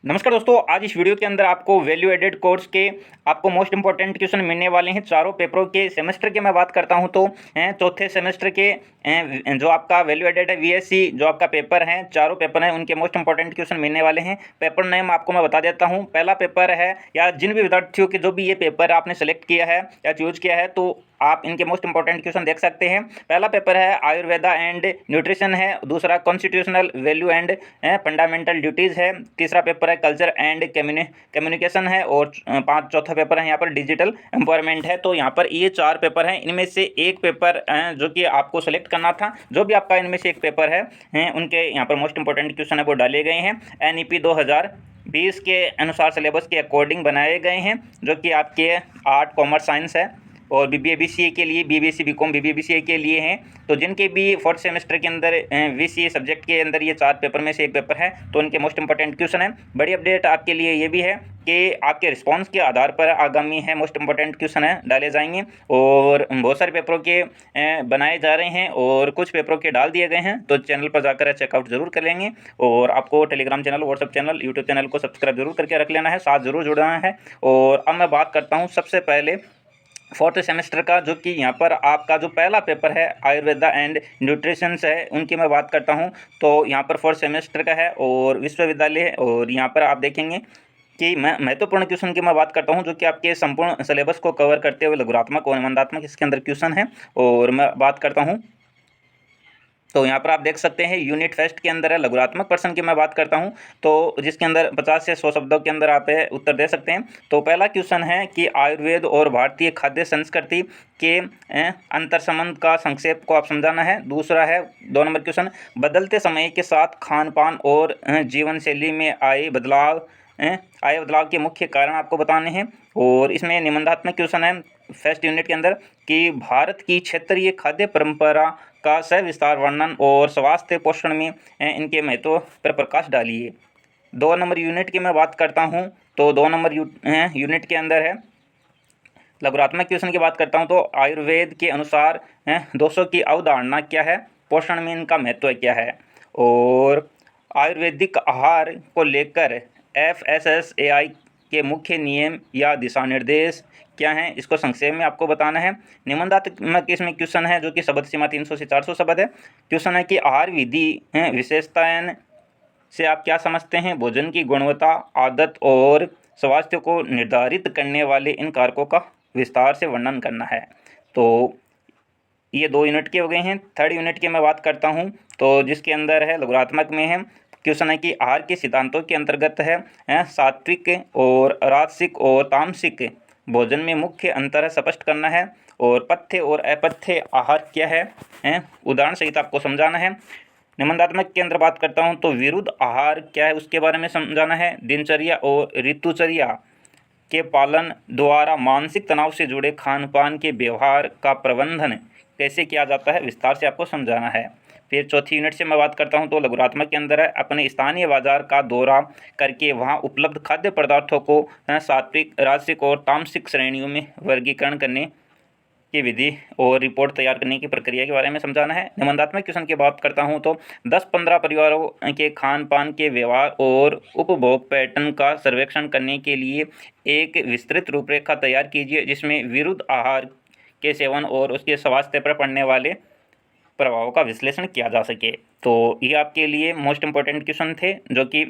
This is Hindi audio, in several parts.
नमस्कार दोस्तों, आज इस वीडियो के अंदर आपको वैल्यू एडेड कोर्स के आपको मोस्ट इंपॉर्टेंट क्वेश्चन मिलने वाले हैं। चारों पेपरों के सेमेस्टर के मैं बात करता हूं तो चौथे सेमेस्टर के जो आपका वैल्यू एडेड है वीएससी जो आपका पेपर है, चारों पेपर हैं उनके मोस्ट इंपॉर्टेंट क्वेश्चन मिलने वाले हैं। पेपर नेम आपको मैं बता देता हूँ। पहला पेपर है, या जिन भी विद्यार्थियों के जो भी ये पेपर आपने सेलेक्ट किया है या चूज किया है तो आप इनके मोस्ट इंपॉर्टेंट क्वेश्चन देख सकते हैं। पहला पेपर है आयुर्वेदा एंड न्यूट्रिशन है, दूसरा constitutional value and fundamental duties है, तीसरा पेपर है कल्चर एंड कम्युनिकेशन है और चौथा पेपर है यहाँ पर डिजिटल एम्पावरमेंट है। तो यहाँ पर ये चार पेपर हैं, इनमें से एक पेपर जो कि आपको सेलेक्ट करना था। जो भी आपका इनमें से एक पेपर है उनके यहाँ पर मोस्ट इंपॉर्टेंट क्वेश्चन है वो डाले गए हैं। NEP 2020 के अनुसार सिलेबस के अकॉर्डिंग बनाए गए हैं, जो कि आपके आर्ट कॉमर्स साइंस है और BBA BCA के लिए, BBSC BCom BBA BCA के लिए हैं। तो जिनके भी फोर्थ सेमेस्टर के अंदर VCA सब्जेक्ट के अंदर ये चार पेपर में से एक पेपर है तो उनके मोस्ट इंपॉर्टेंट क्वेश्चन है। बड़ी अपडेट आपके लिए ये भी है कि आपके रिस्पांस के आधार पर आगामी है मोस्ट इंपॉर्टेंट क्वेश्चन है डाले जाएंगे और बहुत सारे पेपरों के बनाए जा रहे हैं और कुछ पेपरों के डाल दिए गए हैं। तो चैनल पर जाकर चेकआउट जरूर कर लेंगे और आपको Telegram channel, WhatsApp channel, YouTube channel को सब्सक्राइब जरूर करके रख लेना है, साथ जरूर जुड़ना है। और अब मैं बात करता हूँ सबसे पहले फोर्थ सेमेस्टर का, जो कि यहाँ पर आपका जो पहला पेपर है आयुर्वेदा एंड न्यूट्रिशंस है उनकी मैं बात करता हूँ। तो यहाँ पर फोर्थ सेमेस्टर का है और विश्वविद्यालय है और यहाँ पर आप देखेंगे कि मैं महत्वपूर्ण क्वेश्चन की मैं बात करता हूँ जो कि आपके संपूर्ण सिलेबस को कवर करते हुए लघुरात्मक और निबंधात्मक इसके अंदर क्वेश्चन है। और मैं बात करता हूँ तो यहाँ पर आप देख सकते हैं यूनिट फर्स्ट के अंदर है लघुरात्मक प्रश्न की मैं बात करता हूँ, तो जिसके अंदर 50 से 100 शब्दों के अंदर आप उत्तर दे सकते हैं। तो पहला क्वेश्चन है कि आयुर्वेद और भारतीय खाद्य संस्कृति के अंतर संबंध का संक्षेप को आप समझाना है। दूसरा है 2 नंबर क्वेश्चन, बदलते समय के साथ खान पान और जीवन शैली में आए बदलाव के मुख्य कारण आपको बताने हैं। और इसमें निबंधात्मक क्वेश्चन है फर्स्ट यूनिट के अंदर कि भारत की क्षेत्रीय खाद्य परंपरा का सविस्तार वर्णन और स्वास्थ्य पोषण में इनके महत्व पर प्रकाश डालिए। 2 नंबर यूनिट की मैं बात करता हूँ तो 2 नंबर यूनिट के अंदर है लघुरात्मक क्वेश्चन की बात करता हूँ तो आयुर्वेद के अनुसार दोषों की अवधारणा क्या है, पोषण में इनका महत्व क्या है। और आयुर्वेदिक आहार को लेकर FSSAI के मुख्य नियम या दिशा निर्देश क्या हैं, इसको संक्षेप में आपको बताना है। निबंधात्मक इसमें क्वेश्चन है जो कि शब्द सीमा 300 से 400 शब्द है। क्वेश्चन है कि आहार विधि विशेषताएं से आप क्या समझते हैं, भोजन की गुणवत्ता, आदत और स्वास्थ्य को निर्धारित करने वाले इन कारकों का विस्तार से वर्णन करना है। तो ये 2 यूनिट के हो गए हैं। थर्ड यूनिट की मैं बात करता हूँ तो जिसके अंदर है लघुरात्मक में है क्वेश्चन है कि आहार के सिद्धांतों के अंतर्गत है सात्विक और राजसिक और तामसिक भोजन में मुख्य अंतर है स्पष्ट करना है। और पथ्य और अपथ्य आहार क्या है उदाहरण सहित आपको समझाना है। निबंधात्मक के अंदर बात करता हूँ तो विरुद्ध आहार क्या है उसके बारे में समझाना है। दिनचर्या और ऋतुचर्या के पालन द्वारा मानसिक तनाव से जुड़े खान पान के व्यवहार का प्रबंधन कैसे किया जाता है विस्तार से आपको समझाना है। फिर चौथी यूनिट से मैं बात करता हूं तो लघुरात्मक के अंदर है अपने स्थानीय बाजार का दौरा करके वहां उपलब्ध खाद्य पदार्थों को सात्विक, राजसिक और तामसिक श्रेणियों में वर्गीकरण करने की विधि और रिपोर्ट तैयार करने की प्रक्रिया के बारे में समझाना है। निबंधात्मक क्वेश्चन की बात करता हूं तो 10-15 परिवारों के खान पान के व्यवहार और उपभोग पैटर्न का सर्वेक्षण करने के लिए एक विस्तृत रूपरेखा तैयार कीजिए जिसमें विरुद्ध आहार के सेवन और उसके स्वास्थ्य पर पड़ने वाले प्रभाव का विश्लेषण किया जा सके। तो ये आपके लिए मोस्ट इंपॉर्टेंट क्वेश्चन थे जो कि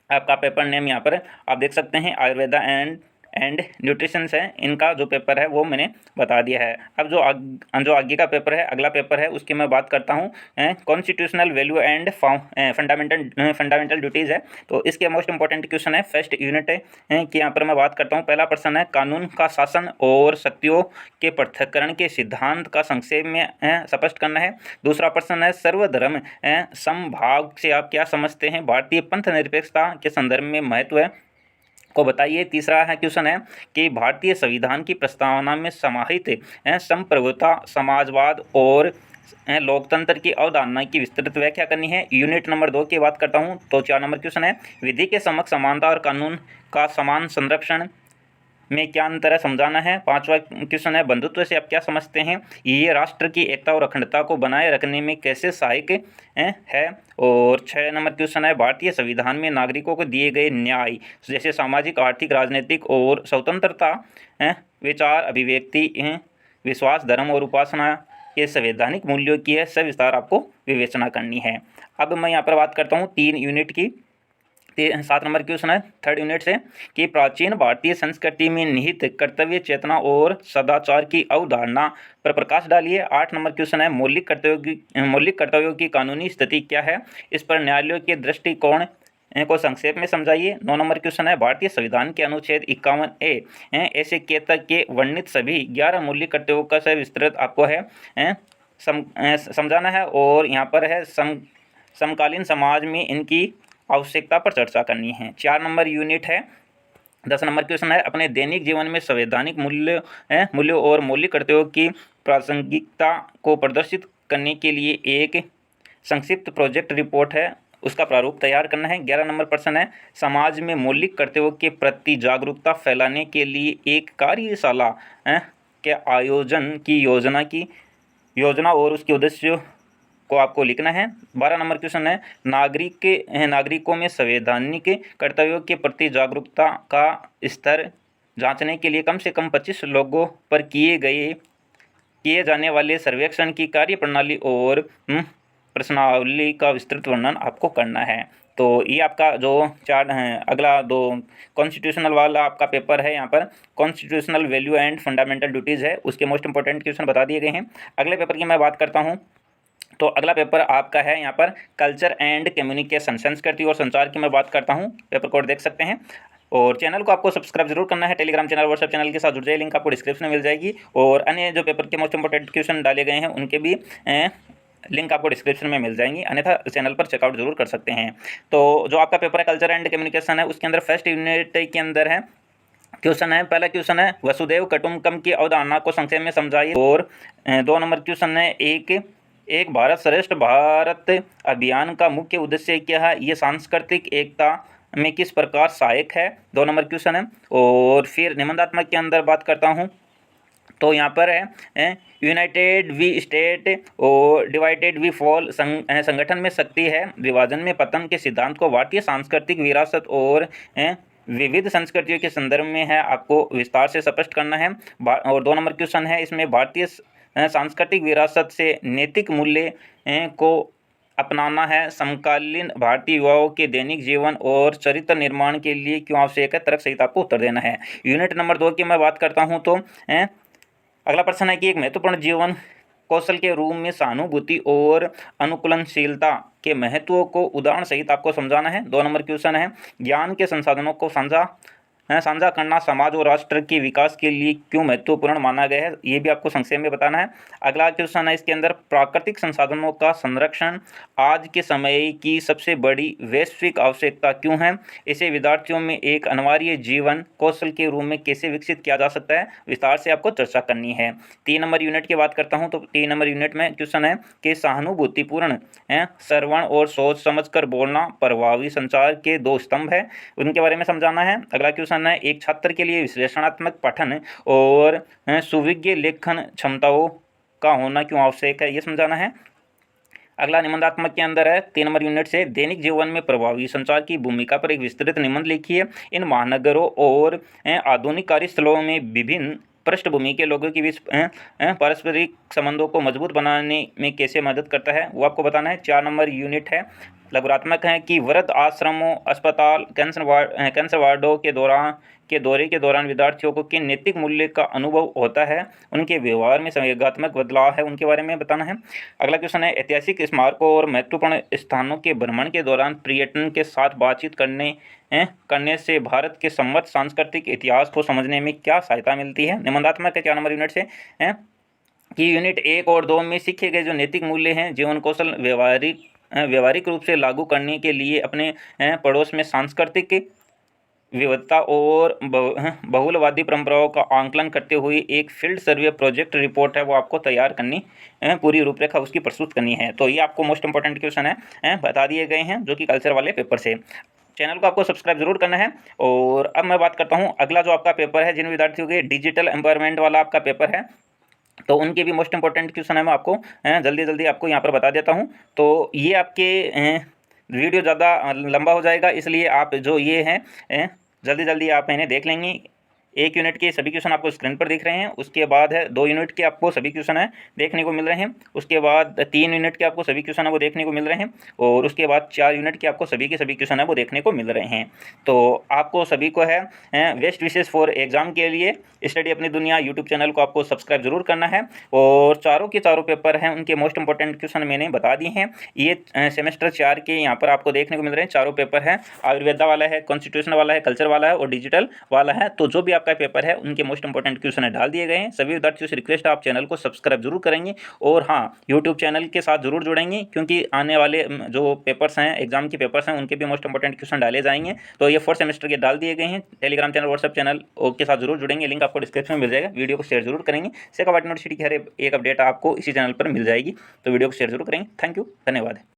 आपका पेपर नेम यहाँ पर आप देख सकते हैं आयुर्वेदा एंड न्यूट्रिशंस है, इनका जो पेपर है वो मैंने बता दिया है। अब जो आगे का पेपर है, अगला पेपर है, उसकी मैं बात करता हूँ constitutional value and fundamental duties है। तो इसके मोस्ट इंपॉर्टेंट क्वेश्चन है फर्स्ट यूनिट है कि यहाँ पर मैं बात करता हूँ। पहला प्रश्न है कानून का शासन और शक्तियों के पृथक्करण के सिद्धांत का संक्षेप में स्पष्ट करना है। दूसरा प्रश्न है सर्वधर्म समभाव से आप क्या समझते हैं, भारतीय पंथ निरपेक्षता के संदर्भ में महत्व है को बताइए। तीसरा है क्वेश्चन है कि भारतीय संविधान की प्रस्तावना में समाहित संप्रभुता, समाजवाद और लोकतंत्र की अवधारणा की विस्तृत व्याख्या करनी है। यूनिट नंबर 2 की बात करता हूँ तो 4 नंबर क्वेश्चन है विधि के समक्ष समानता और कानून का समान संरक्षण में क्या अंतर है समझाना है। 5वां क्वेश्चन है बंधुत्व से आप क्या समझते हैं, ये राष्ट्र की एकता और अखंडता को बनाए रखने में कैसे सहायक है। और 6 नंबर क्वेश्चन है भारतीय संविधान में नागरिकों को दिए गए न्याय जैसे सामाजिक, आर्थिक, राजनीतिक और स्वतंत्रता, विचार अभिव्यक्ति, विश्वास, धर्म और उपासना के संवैधानिक मूल्यों की है सविस्तार आपको विवेचना करनी है। अब मैं यहाँ पर बात करता हूँ 3 यूनिट की। 7 नंबर क्वेश्चन है 3rd यूनिट से कि प्राचीन भारतीय संस्कृति में निहित कर्तव्य चेतना और सदाचार की अवधारणा पर प्रकाश डालिए। 8 नंबर क्वेश्चन है मौलिक कर्तव्यों की कानूनी स्थिति क्या है, इस पर न्यायालयों के दृष्टिकोण को संक्षेप में समझाइए। 9 नंबर क्वेश्चन है भारतीय संविधान के अनुच्छेद 51A ऐसे के तक के वर्णित सभी 11 मौलिक कर्तव्यों का सविस्तृत आपको है समझाना है। और यहाँ पर है समकालीन समाज में इनकी आवश्यकता पर चर्चा करनी है। 4 नंबर यूनिट है। 10 नंबर क्वेश्चन है अपने दैनिक जीवन में संवैधानिक मूल्यों और मौलिक कर्तव्यों की प्रासंगिकता को प्रदर्शित करने के लिए एक संक्षिप्त प्रोजेक्ट रिपोर्ट है, उसका प्रारूप तैयार करना है। 11 नंबर प्रश्न है समाज में मौलिक कर्तव्यों के प्रति जागरूकता फैलाने के लिए एक कार्यशाला के आयोजन की योजना और उसके उद्देश्य को आपको लिखना है। 12 नंबर क्वेश्चन है नागरिकों में संवैधानिक कर्तव्यों के प्रति जागरूकता का स्तर जांचने के लिए कम से कम 25 लोगों पर किए जाने वाले सर्वेक्षण की कार्यप्रणाली और प्रश्नावली का विस्तृत वर्णन आपको करना है। तो ये आपका जो अगला 2 कॉन्स्टिट्यूशनल वाला आपका पेपर है, यहाँ पर constitutional value and fundamental duties है, उसके मोस्ट इंपॉर्टेंट क्वेश्चन बता दिए गए हैं। अगले पेपर की मैं बात करता हूँ तो अगला पेपर आपका है यहाँ पर कल्चर एंड कम्युनिकेशन, संस्कृति और संचार की मैं बात करता हूँ। पेपर कोड देख सकते हैं और चैनल को आपको सब्सक्राइब जरूर करना है। टेलीग्राम चैनल, व्हाट्सएप चैनल के साथ जुड़ जाइए, लिंक आपको डिस्क्रिप्शन में मिल जाएगी। और अन्य जो पेपर के मोस्ट इंपॉर्टेंट क्वेश्चन डाले गए हैं उनके भी लिंक आपको डिस्क्रिप्शन में मिल जाएंगी, अन्यथा चैनल पर चेकआउट जरूर कर सकते हैं। तो जो आपका पेपर है कल्चर एंड कम्युनिकेशन है, उसके अंदर फर्स्ट यूनिट के अंदर है क्वेश्चन है, पहला क्वेश्चन है वसुधैव कुटुंबकम की अवधारणा को संक्षेप में समझाइए। और 2 नंबर क्वेश्चन है एक भारत श्रेष्ठ भारत अभियान का मुख्य उद्देश्य क्या है, ये सांस्कृतिक एकता में किस प्रकार सहायक है, 2 नंबर क्वेश्चन है। और फिर निबंधात्मक के अंदर बात करता हूँ तो यहाँ पर है यूनाइटेड वी स्टेट और डिवाइडेड वी फॉल, संगठन में शक्ति है, विभाजन में पतन के सिद्धांत को भारतीय सांस्कृतिक विरासत और विविध संस्कृतियों के संदर्भ में है आपको विस्तार से स्पष्ट करना है। और 2 नंबर क्वेश्चन है इसमें भारतीय सांस्कृतिक विरासत से नैतिक मूल्य को अपनाना है समकालीन भारतीय युवाओं के दैनिक जीवन और चरित्र निर्माण के लिए क्यों आवश्यक है, तर्क सहित आपको उत्तर देना है। यूनिट नंबर 2 की मैं बात करता हूं तो अगला प्रश्न है कि एक महत्वपूर्ण जीवन कौशल के रूप में सहानुभूति और अनुकूलनशीलता के महत्व को उदाहरण सहित आपको समझाना है। 2 नंबर क्वेश्चन है ज्ञान के संसाधनों को साझा करना समाज और राष्ट्र के विकास के लिए क्यों महत्वपूर्ण माना गया है, ये भी आपको संक्षेप में बताना है। अगला क्वेश्चन है इसके अंदर प्राकृतिक संसाधनों का संरक्षण आज के समय की सबसे बड़ी वैश्विक आवश्यकता क्यों है, इसे विद्यार्थियों में एक अनिवार्य जीवन कौशल के रूप में कैसे विकसित किया जा सकता है, विस्तार से आपको चर्चा करनी है। 3 नंबर यूनिट की बात करता हूँ तो 3 नंबर यूनिट में क्वेश्चन है कि सहानुभूतिपूर्ण श्रवण और सोच समझकर बोलना प्रभावी संचार के 2 स्तंभ है, उनके बारे में समझाना है। अगला क्वेश्चन है एक छात्र के लिए विश्लेषणात्मक पठन और सुविज्ञ लेखन क्षमताओं का होना क्यों आवश्यक है, ये समझाना है। अगला निबंधात्मक के अंदर है 3 नंबर यूनिट से दैनिक जीवन में प्रभावी संचार की भूमिका पर एक विस्तृत निबंध लिखिए। इन महानगरों और आधुनिक कार्यस्थलों में विभिन्न पृष्ठभूमि के लोगों के बीच पारस्परिक संबंधों को मजबूत बनाने में कैसे मदद करता है, वो आपको बताना है। 4 नंबर यूनिट है लघुरात्मक है कि वृद्ध आश्रमों, अस्पताल, कैंसर वार्डों के दौरे के दौरान विद्यार्थियों को किन नैतिक मूल्य का अनुभव होता है, उनके व्यवहार में संवेगात्मक बदलाव है, उनके बारे में बताना है। अगला क्वेश्चन है ऐतिहासिक स्मारकों और महत्वपूर्ण स्थानों के भ्रमण के दौरान पर्यटन के साथ बातचीत करने से भारत के समृद्ध सांस्कृतिक इतिहास को समझने में क्या सहायता मिलती है। निबंधात्मक के 4 नंबर यूनिट से कि यूनिट 1 और 2 में सीखे गए जो नैतिक मूल्य हैं जीवन कौशल व्यवहारिक रूप से लागू करने के लिए अपने पड़ोस में सांस्कृतिक विविधता और बहुलवादी परंपराओं का आंकलन करते हुए एक फील्ड सर्वे प्रोजेक्ट रिपोर्ट है वो आपको तैयार करनी, पूरी रूपरेखा उसकी प्रस्तुत करनी है। तो ये आपको मोस्ट इंपॉर्टेंट क्वेश्चन है बता दिए गए हैं जो कि कल्चर वाले पेपर से। चैनल को आपको सब्सक्राइब जरूर करना है। और अब मैं बात करता हूँ अगला जो आपका पेपर है, जिन विद्यार्थियों के डिजिटल एम्पावरमेंट वाला आपका पेपर है, तो उनके भी मोस्ट इंपॉर्टेंट क्वेश्चन है, मैं आपको जल्दी जल्दी आपको यहाँ पर बता देता हूँ। तो ये आपके वीडियो ज़्यादा लंबा हो जाएगा, इसलिए आप जो ये हैं जल्दी जल्दी आप इन्हें देख लेंगे। 1 यूनिट के सभी क्वेश्चन आपको स्क्रीन पर दिख रहे हैं। उसके बाद है 2 यूनिट के आपको सभी क्वेश्चन है देखने को मिल रहे हैं। उसके बाद 3 यूनिट के आपको सभी क्वेश्चन है वो देखने को मिल रहे हैं। और उसके बाद 4 यूनिट के आपको सभी के सभी क्वेश्चन है वो देखने को मिल रहे हैं। तो आपको सभी को है बेस्ट विशेष फॉर एग्जाम के लिए स्टडी अपनी दुनिया यूट्यूब चैनल को आपको सब्सक्राइब जरूर करना है। और चारों के चारों पेपर हैं, उनके मोस्ट इंपॉर्टेंट क्वेश्चन मैंने बता दिए हैं। ये सेमेस्टर 4 के यहाँ पर आपको देखने को मिल रहे हैं। चारों पेपर है, आयुर्वेदा वाला है, कॉन्स्टिट्यूशन वाला है, कल्चर वाला है और डिजिटल वाला है। तो जो भी आपका पेपर है उनके मोस्ट इंपॉर्टेंट क्वेश्चन डाल दिए गए हैं। सभी विद्यार्थियों से रिक्वेस्ट है आप चैनल को सब्सक्राइब जरूर करेंगे और हाँ, यूट्यूब चैनल के साथ जरूर जुड़ेंगे, क्योंकि आने वाले जो पेपर्स हैं, एग्जाम के पेपर्स हैं, उनके भी मोस्ट इंपॉर्टेंट क्वेश्चन डाले जाएंगे। तो ये 4th सेमेस्टर के डाल दिए गए हैं। टेलीग्राम चैनल, व्हाट्सएप चैनल के साथ जरूर जुड़ेंगे, लिंक आपको डिस्क्रिप्शन में मिल जाएगा। वीडियो को शेयर जरूर करेंगे। सेका यूनिवर्सिटी की हर एक अपडेट आपको इसी चैनल पर मिल जाएगी, तो वीडियो को शेयर जरूर करेंगे। थैंक यू, धन्यवाद।